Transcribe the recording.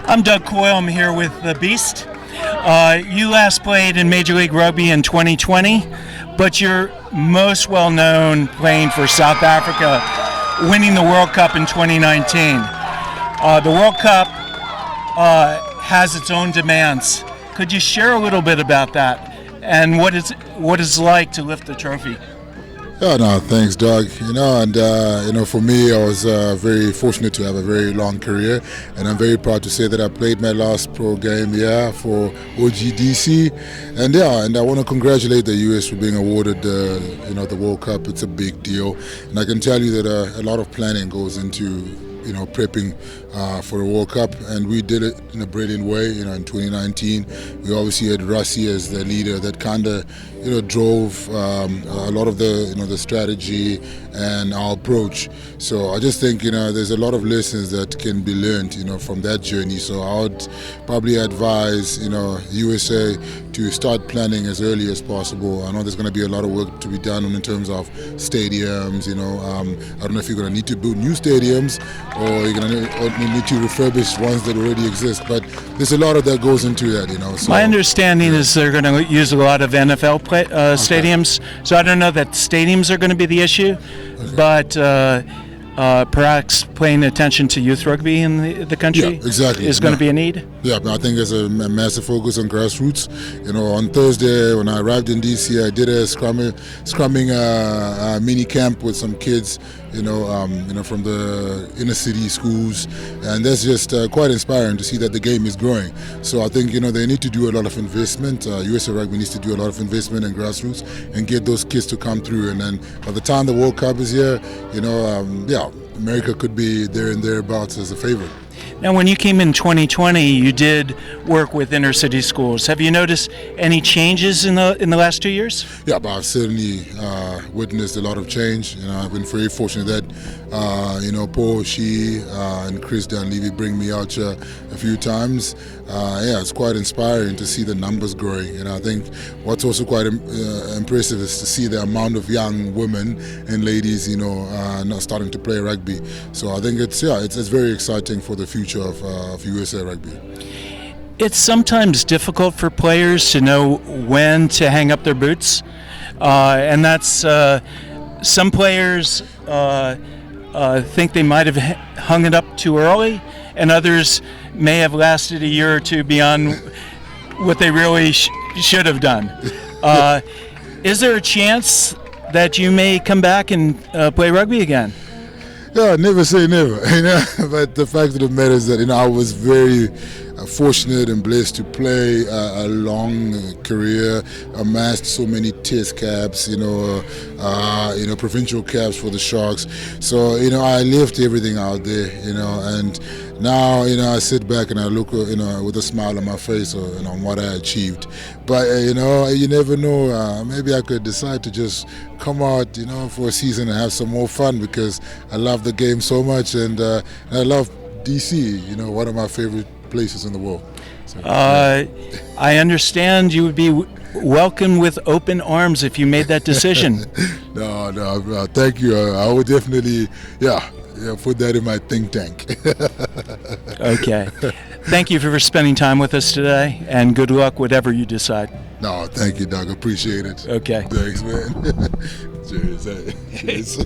I'm Doug Coyle. I'm here with the Beast. You last played in Major League Rugby in 2020, but you're most well known playing for South Africa, winning the World Cup in 2019. The World Cup has its own demands. Could you share a little bit about that and what it's like to lift the trophy? Yeah, no, thanks, Doug. For me, I was very fortunate to have a very long career, and I'm very proud to say that I played my last pro game for OGDC, and I want to congratulate the US for being awarded the World Cup. It's a big deal, and I can tell you that a lot of planning goes into prepping for the World Cup, and we did it in a brilliant way. In 2019, we obviously had Rassie as the leader that kind of drove a lot of the strategy and our approach. So I just think there's a lot of lessons that can be learned from that journey. So I would probably advise USA to start planning as early as possible. I know there's going to be a lot of work to be done in terms of stadiums. I don't know if you're going to need to build new stadiums or you're going to need to refurbish ones that already exist. But there's a lot of that goes into that. So, my understanding is they're going to use a lot of NFL stadiums. So I don't know that stadiums are going to be the issue, but perhaps paying attention to youth rugby in the country is going to be a need. Yeah, but I think there's a massive focus on grassroots. On Thursday when I arrived in DC, I did a scrumming mini camp with some kids, from the inner city schools, and that's just quite inspiring to see that the game is growing. So I think they need to do a lot of investment. USA Rugby needs to do a lot of investment in grassroots and get those kids to come through. And then by the time the World Cup is here, America could be there and thereabouts as a favorite. Now, when you came in 2020, you did work with inner city schools. Have you noticed any changes in the last 2 years? Yeah, but I've certainly witnessed a lot of change. I've been very fortunate that Paul, and Chris Dunleavy bring me out a few times. It's quite inspiring to see the numbers growing. And I think what's also quite impressive is to see the amount of young women and ladies, now starting to play rugby. So I think it's very exciting for the future of USA Rugby. It's sometimes difficult for players to know when to hang up their boots, and that's some players think they might have hung it up too early, and others may have lasted a year or two beyond what they really should have done. Is there a chance that you may come back and play rugby again? Yeah, never say never. But the fact of the matter is that I was very fortunate and blessed to play a long career, amassed so many test caps, provincial caps for the Sharks. So I left everything out there, and now I sit back and I look with a smile on my face on what I achieved. But you never know, maybe I could decide to just come out for a season and have some more fun, because I love the game so much, and I love DC, one of my favorite places in the world. So, I understand you would be welcomed with open arms if you made that decision. No, thank you. I would definitely, put that in my think tank. Okay. Thank you for spending time with us today, and good luck whatever you decide. No, thank you, Doug. Appreciate it. Okay. Thanks, man. Cheers.